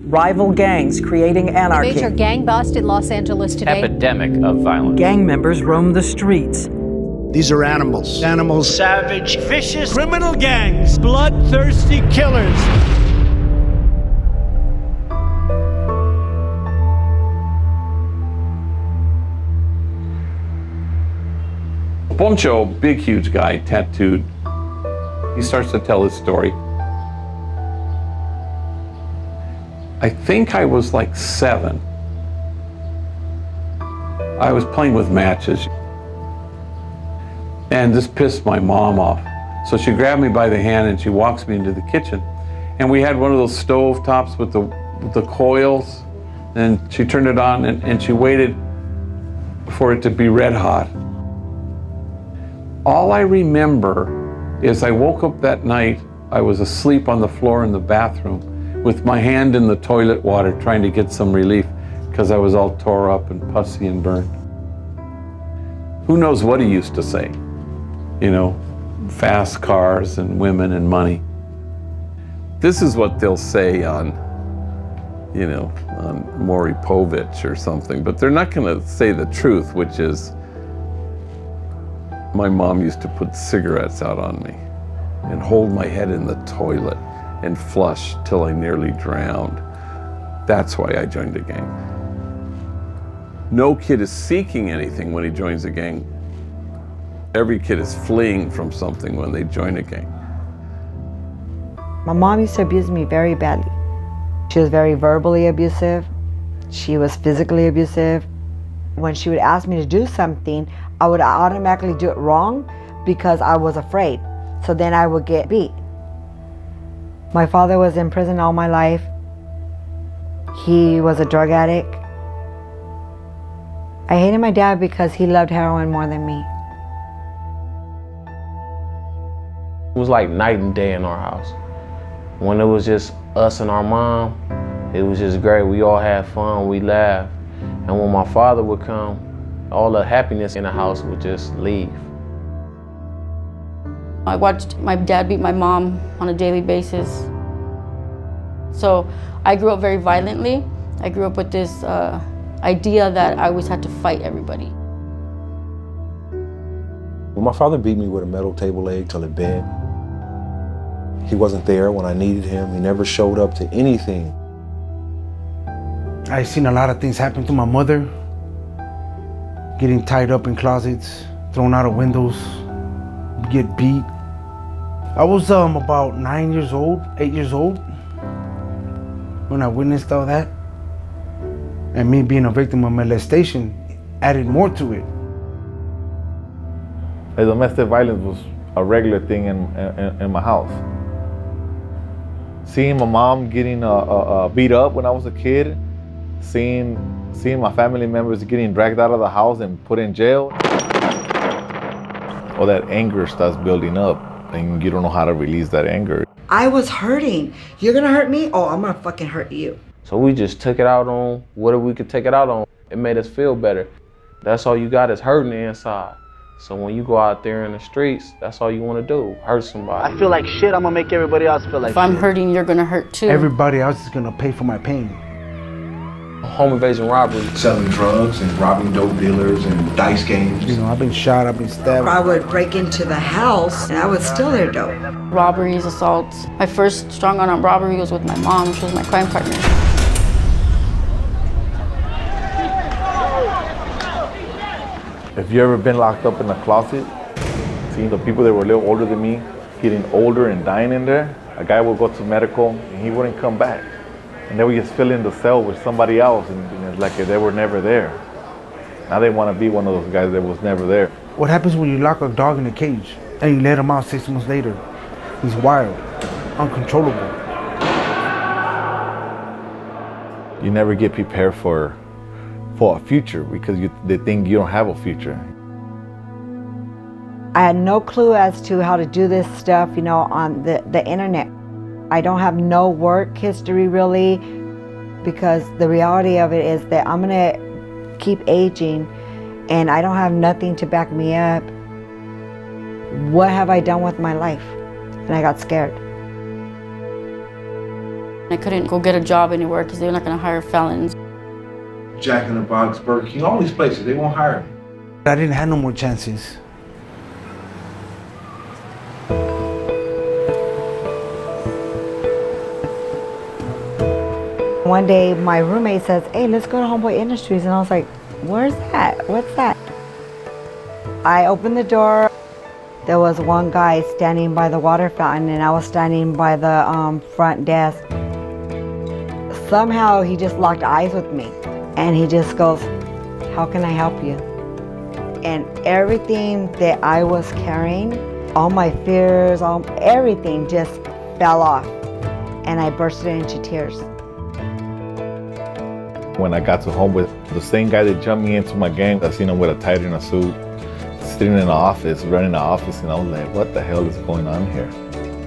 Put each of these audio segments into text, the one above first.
Rival gangs creating anarchy. Major gang bust in Los Angeles today. Epidemic of violence. Gang members roam the streets. These are animals. Animals. Savage, vicious, criminal gangs. Bloodthirsty killers. Poncho, big, huge guy, tattooed. He starts to tell his story. I think I was like 7. I was playing with matches. And this pissed my mom off. So she grabbed me by the hand and she walks me into the kitchen. And we had one of those stove tops with the coils. And she turned it on and she waited for it to be red hot. All I remember is I woke up that night, I was asleep on the floor in the bathroom with my hand in the toilet water trying to get some relief because I was all tore up and pussy and burned. Who knows what he used to say? You know, fast cars and women and money. This is what they'll say on, you know, on Maury Povich or something, but they're not gonna say the truth, which is, my mom used to put cigarettes out on me and hold my head in the toilet and flush till I nearly drowned. That's why I joined a gang. No kid is seeking anything when he joins a gang. Every kid is fleeing from something when they join a gang. My mom used to abuse me very badly. She was very verbally abusive. She was physically abusive. When she would ask me to do something, I would automatically do it wrong because I was afraid. So then I would get beat. My father was in prison all my life. He was a drug addict. I hated my dad because he loved heroin more than me. It was like night and day in our house. When it was just us and our mom, it was just great. We all had fun, we laughed. And when my father would come, all the happiness in the house would just leave. I watched my dad beat my mom on a daily basis. So I grew up very violently. I grew up with this idea that I always had to fight everybody. When my father beat me with a metal table leg till it bent, he wasn't there when I needed him. He never showed up to anything. I've seen a lot of things happen to my mother. Getting tied up in closets, thrown out of windows, get beat. I was about 8 years old, when I witnessed all that. And me being a victim of molestation added more to it. The domestic violence was a regular thing in my house. Seeing my mom getting beat up when I was a kid, seeing my family members getting dragged out of the house and put in jail, all that anger starts building up and you don't know how to release that anger. I was hurting. You're gonna hurt me? Oh, I'm gonna fucking hurt you. So we just took it out on whatever we could take it out on. It made us feel better. That's all you got is hurting inside. So when you go out there in the streets, that's all you want to do, hurt somebody. I feel like shit, I'm gonna make everybody else feel like shit. If I'm hurting, you're gonna hurt too. Everybody else is gonna pay for my pain. Home invasion robbery. Selling drugs and robbing dope dealers and dice games. You know, I've been shot, I've been stabbed. I would break into the house and I would steal their dope. Robberies, assaults. My first strong arm robbery was with my mom. She was my crime partner. If you ever been locked up in a closet, seeing the people that were a little older than me getting older and dying in there, a guy would go to medical and he wouldn't come back. And they would just fill in the cell with somebody else and it's like they were never there. Now they want to be one of those guys that was never there. What happens when you lock a dog in a cage and you let him out 6 months later? He's wild, uncontrollable. You never get prepared for a future because they think you don't have a future. I had no clue as to how to do this stuff, you know, on the internet. I don't have no work history really, because the reality of it is that I'm gonna keep aging and I don't have nothing to back me up. What have I done with my life? And I got scared. I couldn't go get a job anywhere because they were not going to hire felons. Jack in the Box, Burger King, all these places, they won't hire me. I didn't have no more chances. One day, my roommate says, hey, let's go to Homeboy Industries. And I was like, where's that? What's that? I opened the door. There was one guy standing by the water fountain, and I was standing by the front desk. Somehow, he just locked eyes with me. And he just goes, how can I help you? And everything that I was carrying, all my fears, everything just fell off. And I bursted into tears. When I got to Homeboy, the same guy that jumped me into my gang, I seen him with a tighter in a suit, sitting in the office, running the office, and I was like, what the hell is going on here?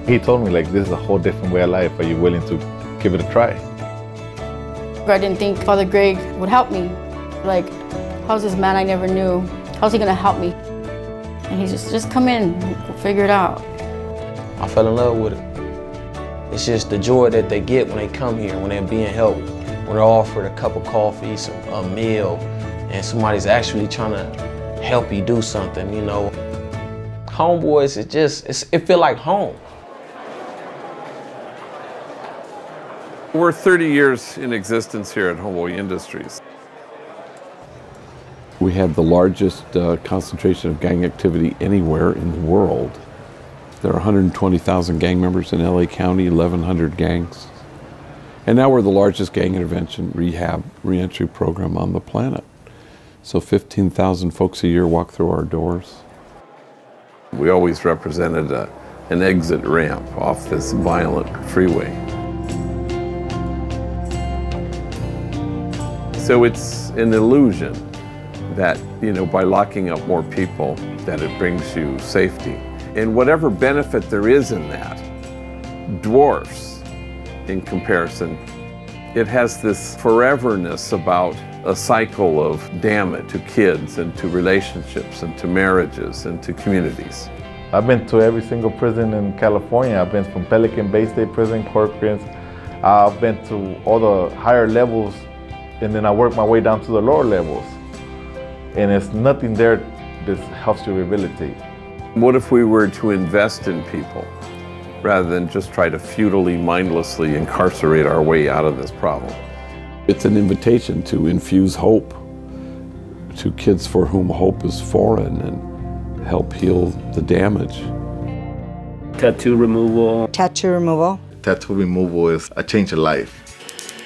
He told me, like, this is a whole different way of life. Are you willing to give it a try? I didn't think Father Greg would help me. Like, how's this man I never knew? How's he gonna help me? And he just come in, we'll figure it out. I fell in love with it. It's just the joy that they get when they come here, when they're being helped, when they're offered a cup of coffee, a meal, and somebody's actually trying to help you do something, you know. Homeboys, it feel like home. We're 30 years in existence here at Homeboy Industries. We have the largest concentration of gang activity anywhere in the world. There are 120,000 gang members in LA County, 1,100 gangs. And now we're the largest gang intervention rehab reentry program on the planet. So 15,000 folks a year walk through our doors. We always represented an exit ramp off this violent freeway. So it's an illusion that, you know, by locking up more people, that it brings you safety. And whatever benefit there is in that dwarfs, in comparison, it has this foreverness about a cycle of damage to kids and to relationships and to marriages and to communities. I've been to every single prison in California. I've been from Pelican Bay State Prison, Corcoran's. I've been to all the higher levels, and then I worked my way down to the lower levels. And it's nothing there that helps you rehabilitate. What if we were to invest in people rather than just try to futilely, mindlessly incarcerate our way out of this problem? It's an invitation to infuse hope to kids for whom hope is foreign and help heal the damage. Tattoo removal. Tattoo removal. Tattoo removal is a change of life.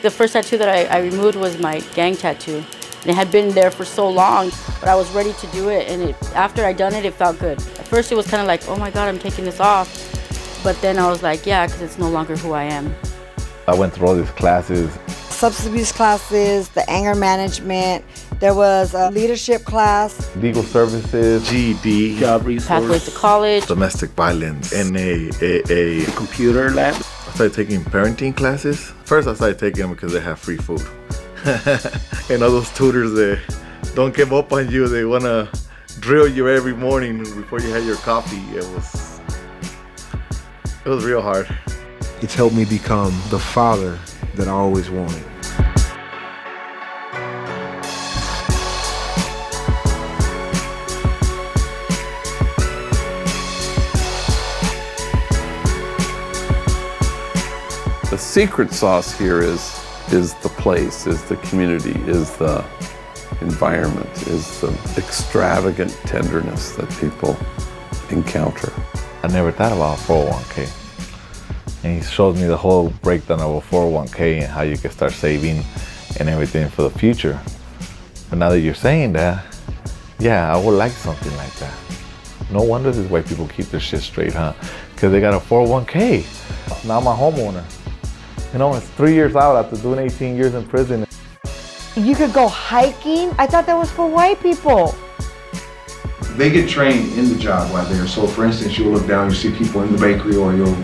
The first tattoo that I removed was my gang tattoo. And it had been there for so long, but I was ready to do it. And after I done it, it felt good. At first it was kind of like, oh my God, I'm taking this off. But then I was like, yeah, because it's no longer who I am. I went through all these classes. Substance abuse classes, the anger management. There was a leadership class. Legal services, GED, Job resource. Pathways to college. domestic violence, NA, AA. Computer lab. I started taking parenting classes. First I started taking them because they have free food. And all those tutors, they don't give up on you. They want to drill you every morning before you have your coffee. It was real hard. It's helped me become the father that I always wanted. The secret sauce here is the place, is the community, is the environment, is the extravagant tenderness that people encounter. I never thought about a 401k. And he showed me the whole breakdown of a 401k and how you can start saving and everything for the future. But now that you're saying that, yeah, I would like something like that. No wonder these white people keep their shit straight, huh? Because they got a 401k. Now I'm a homeowner. You know, it's 3 years out after doing 18 years in prison. You could go hiking? I thought that was for white people. They get trained in the job while they're. So for instance, you'll look down, you see people in the bakery, or you'll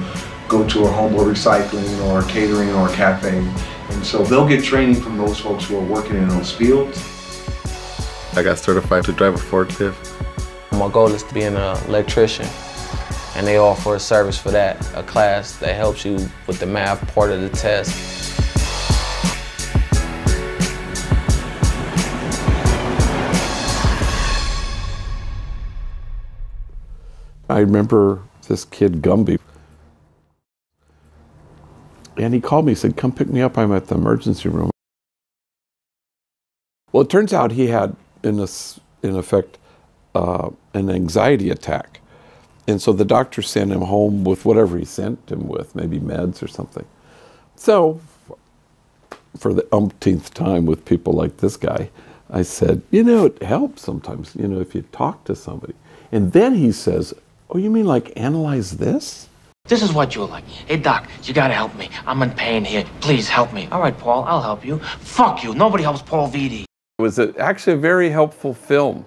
go to a Homeboy recycling or catering or a cafe. And so they'll get training from those folks who are working in those fields. I got certified to drive a forklift. My goal is to be an electrician. and they offer a service for that, a class that helps you with the math part of the test. I remember this kid, Gumby, and he called me, he said, come pick me up, I'm at the emergency room. Well, it turns out he had, in effect, an anxiety attack. And so the doctor sent him home with whatever he sent him with, maybe meds or something. So, for the umpteenth time with people like this guy, I said, you know, it helps sometimes, you know, if you talk to somebody. And then he says, oh, you mean like analyze this? This is what you're like. Hey, Doc, you gotta help me. I'm in pain here. Please help me. All right, Paul, I'll help you. Fuck you. Nobody helps Paul Vitti. It was actually a very helpful film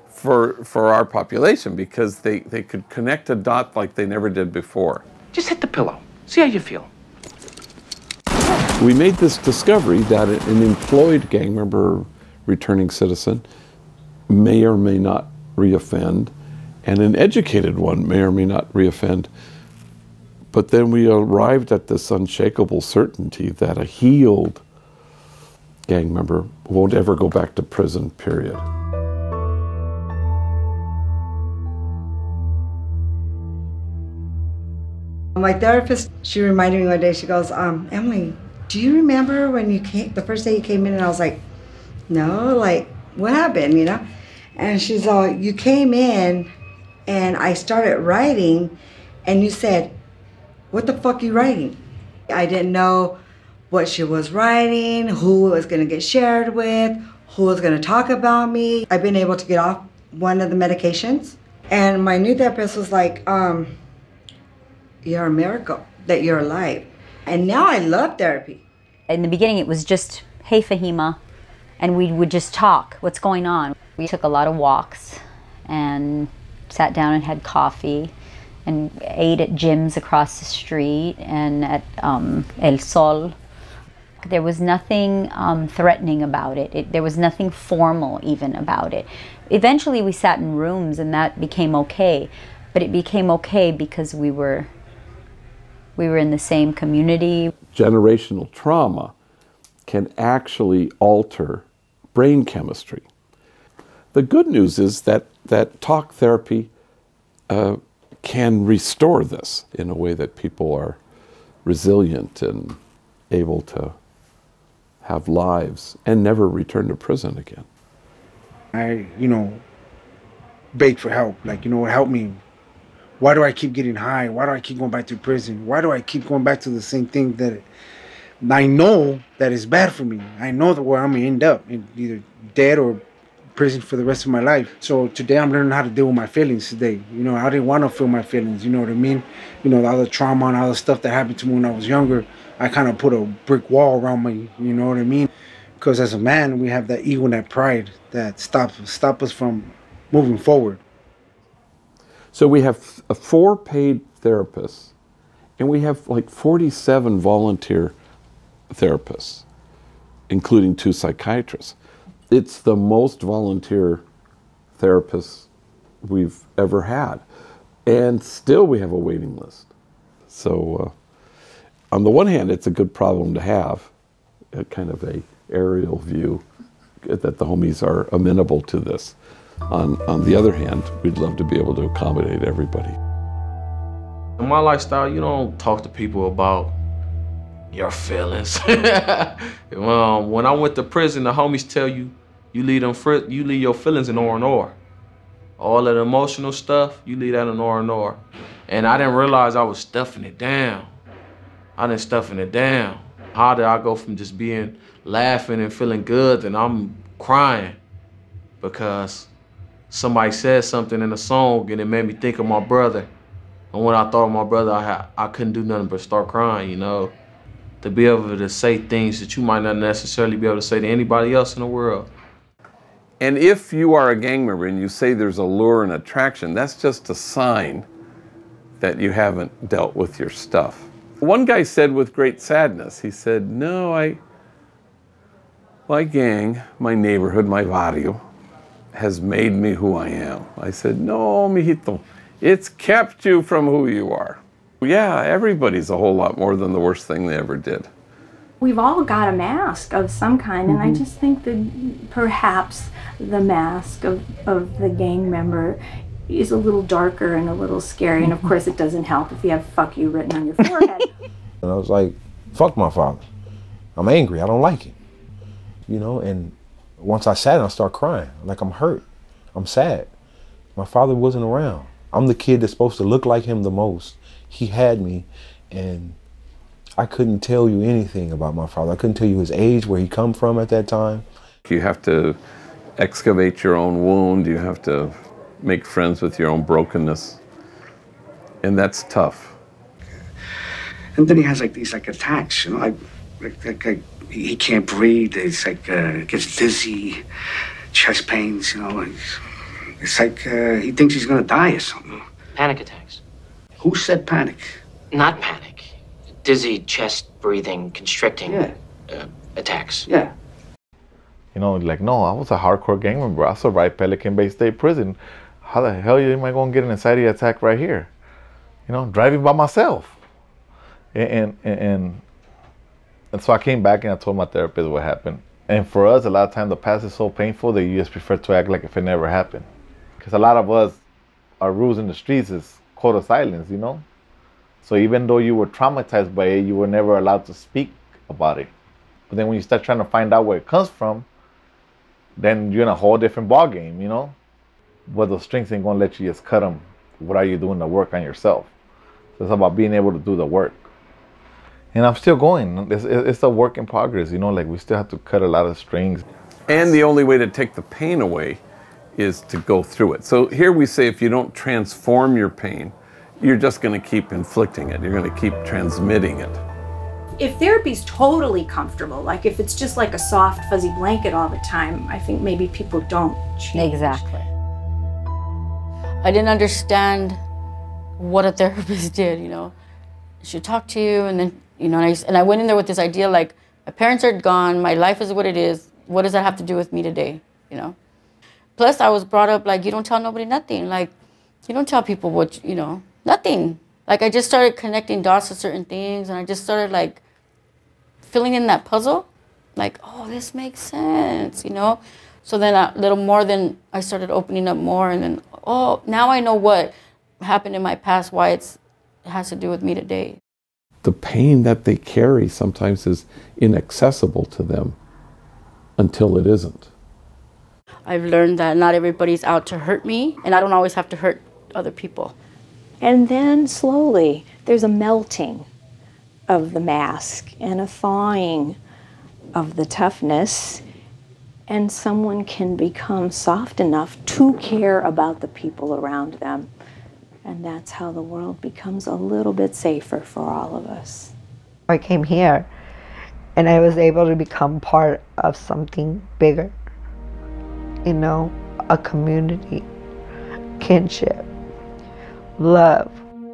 for our population because they could connect a dot like they never did before. Just hit the pillow. See how you feel. We made this discovery that an employed gang member, returning citizen, may or may not reoffend, and an educated one may or may not reoffend. But then we arrived at this unshakable certainty that a healed gang member won't ever go back to prison, period. My therapist, she reminded me one day, she goes, Emily, do you remember when you came, the first day you came in? And I was like, no, like, what happened, you know? And she's all, you came in and I started writing and you said, what the fuck are you writing? I didn't know what she was writing, who it was gonna get shared with, who was gonna talk about me. I've been able to get off one of the medications. And my new therapist was like, you're a miracle that you're alive. And now I love therapy. In the beginning, it was just, hey, Fahima, and we would just talk, what's going on? We took a lot of walks and sat down and had coffee and ate at gyms across the street and at El Sol. There was nothing threatening about it. There was nothing formal even about it. Eventually we sat in rooms and that became okay, but it became okay because we were in the same community. Generational trauma can actually alter brain chemistry. The good news is that talk therapy can restore this in a way that people are resilient and able to have lives and never return to prison again. I, begged for help. Like, help me. Why do I keep getting high? Why do I keep going back to prison? Why do I keep going back to the same thing that I know that is bad for me? I know that where I'm gonna end up, in either dead or prison for the rest of my life. So today I'm learning how to deal with my feelings today. I didn't want to feel my feelings, you know what I mean? All the trauma and all the stuff that happened to me when I was younger, I kind of put a brick wall around me, you know what I mean? Because as a man, we have that ego and that pride that stop us from moving forward. So we have 4 paid therapists, and we have like 47 volunteer therapists, including 2 psychiatrists. It's the most volunteer therapists we've ever had. And still we have a waiting list. So on the one hand, it's a good problem to have, a kind of a aerial view that the homies are amenable to this. On the other hand, we'd love to be able to accommodate everybody. In my lifestyle, you don't talk to people about your feelings. When I went to prison, the homies tell you, you leave your feelings in R&R. All of the emotional stuff, you leave that in R&R. And I didn't realize I was stuffing it down. Stuffing it down. How did I go from just being laughing and feeling good and I'm crying because somebody said something in a song and it made me think of my brother. And when I thought of my brother, I couldn't do nothing but start crying, To be able to say things that you might not necessarily be able to say to anybody else in the world. And if you are a gang member and you say there's a lure and attraction, that's just a sign that you haven't dealt with your stuff. One guy said with great sadness, he said, no, my gang, my neighborhood, my barrio, has made me who I am. I said, no, mijito, It's kept you from who you are. Yeah, everybody's a whole lot more than the worst thing they ever did. We've all got a mask of some kind, and I just think that perhaps the mask of the gang member is a little darker and a little scary, and of course it doesn't help if you have "fuck you" written on your forehead. And I was like, fuck my father. I'm angry, I don't like it. You know, and once I sat and I started crying, like I'm hurt, I'm sad. My father wasn't around. I'm the kid that's supposed to look like him the most. He had me, and I couldn't tell you anything about my father. I couldn't tell you his age, where he come from at that time. You have to excavate your own wound. You have to make friends with your own brokenness. And that's tough. And then he has like these attacks, you know, like he can't breathe. It's like gets dizzy, chest pains, you know. It's like he thinks he's gonna die or something. Panic attacks. Who said panic? Not panic. Dizzy, chest breathing, constricting attacks. Yeah. You know, like, no, I was a hardcore gang member. I survived Pelican Bay State Prison. How the hell am I going to get an anxiety attack right here? You know, driving by myself. And so I came back and I told my therapist what happened. And for us, a lot of times the past is so painful that you just prefer to act like if it never happened. Because a lot of us, our rules in the streets is code of silence, you know? So even though you were traumatized by it, you were never allowed to speak about it. But then when you start trying to find out where it comes from, then you're in a whole different ball game, you know? But those strings ain't gonna let you just cut them. What are you doing the work on yourself? So it's about being able to do the work. And I'm still going. It's a work in progress, you know? Like, we still have to cut a lot of strings. And the only way to take the pain away is to go through it. So here we say if you don't transform your pain, you're just going to keep inflicting it. You're going to keep transmitting it. If therapy's totally comfortable, like if it's just like a soft, fuzzy blanket all the time, I think maybe people don't change. Exactly. I didn't understand what a therapist did, you know. She would talk to you, and then, you know, and I went in there with this idea, like, my parents are gone, my life is what it is, what does that have to do with me today, you know? Plus, I was brought up, like, you don't tell nobody nothing. Like, you don't tell people what, you know, nothing. Like, I just started connecting dots to certain things, and I just started, like, filling in that puzzle. Like, oh, this makes sense, you know? So then a little more, then I started opening up more, and then, oh, now I know what happened in my past, why it has to do with me today. The pain that they carry sometimes is inaccessible to them until it isn't. I've learned that not everybody's out to hurt me, and I don't always have to hurt other people. And then slowly, there's a melting of the mask and a thawing of the toughness, and someone can become soft enough to care about the people around them. And that's how the world becomes a little bit safer for all of us. I came here and I was able to become part of something bigger. You know, a community, kinship, love.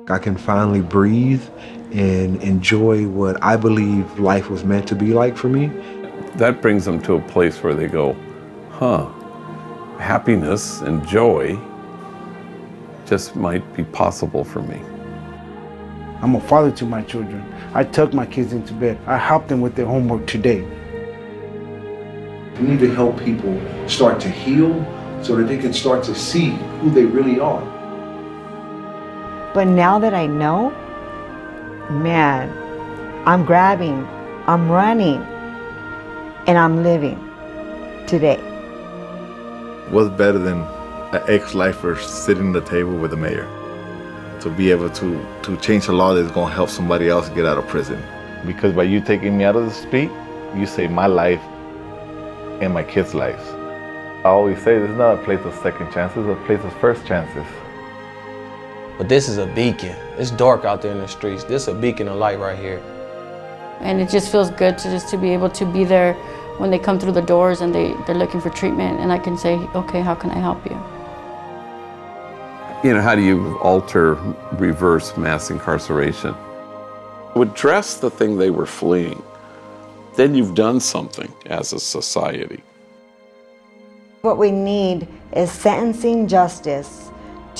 I can finally breathe and enjoy what I believe life was meant to be like for me. That brings them to a place where they go, huh, happiness and joy just might be possible for me. I'm a father to my children. I tuck my kids into bed. I help them with their homework today. We need to help people start to heal so that they can start to see who they really are. But now that I know, man, I'm grabbing, I'm running, and I'm living today. What's better than an ex-lifer sitting at the table with the mayor to be able to change a law that's going to help somebody else get out of prison? Because by you taking me out of the street, you save my life and my kids' lives. I always say this is not a place of second chances, it's a place of first chances. But this is a beacon. It's dark out there in the streets. This is a beacon of light right here. And it just feels good to be able to be there when they come through the doors and they're looking for treatment, and I can say, okay, how can I help you? You know, how do you alter, reverse mass incarceration? Address the thing they were fleeing. Then you've done something as a society. What we need is sentencing justice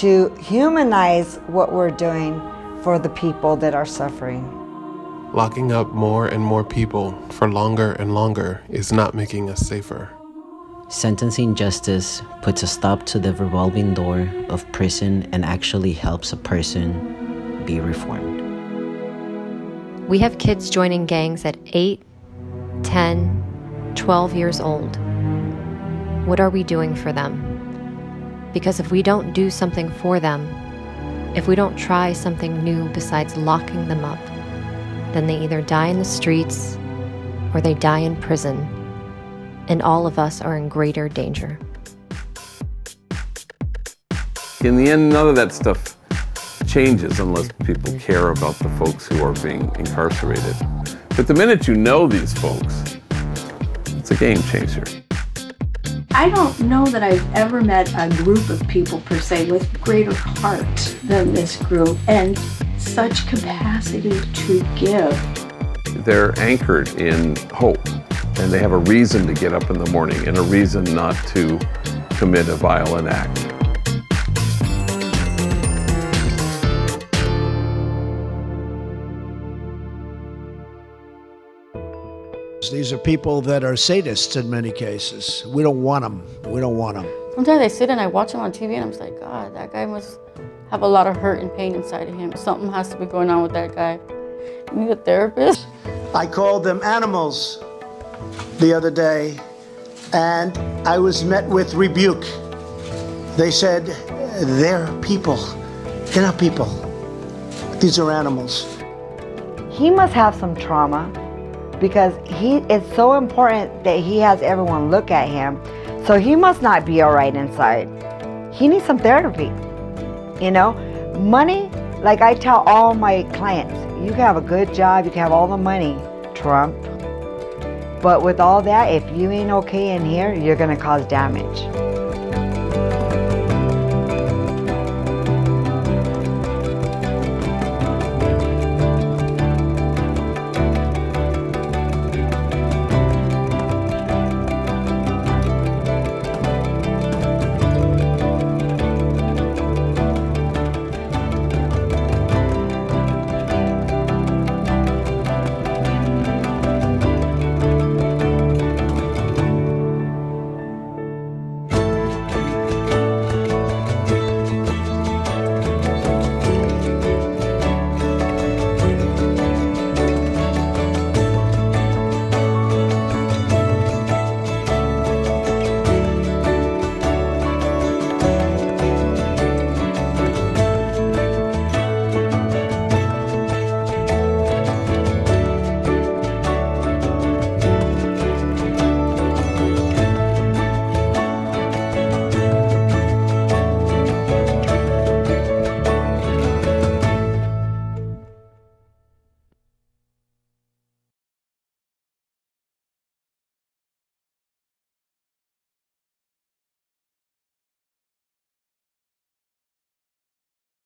to humanize what we're doing for the people that are suffering. Locking up more and more people for longer and longer is not making us safer. Sentencing justice puts a stop to the revolving door of prison and actually helps a person be reformed. We have kids joining gangs at 8, 10, 12 years old. What are we doing for them? Because if we don't do something for them, if we don't try something new besides locking them up, then they either die in the streets or they die in prison, and all of us are in greater danger. In the end, none of that stuff changes unless people care about the folks who are being incarcerated. But the minute you know these folks, it's a game changer. I don't know that I've ever met a group of people per se with greater heart than this group and such capacity to give. They're anchored in hope, and they have a reason to get up in the morning and a reason not to commit a violent act. These are people that are sadists in many cases. We don't want them. We don't want them. Sometimes I sit and I watch him on TV and I'm just like, God, that guy must have a lot of hurt and pain inside of him. Something has to be going on with that guy. You need a therapist? I called them animals the other day, and I was met with rebuke. They said, they're people. They're not people. These are animals. He must have some trauma, because it's so important that he has everyone look at him. So he must not be all right inside. He needs some therapy. You know, money, like I tell all my clients, you can have a good job, you can have all the money, Trump. But with all that, if you ain't okay in here, you're gonna cause damage.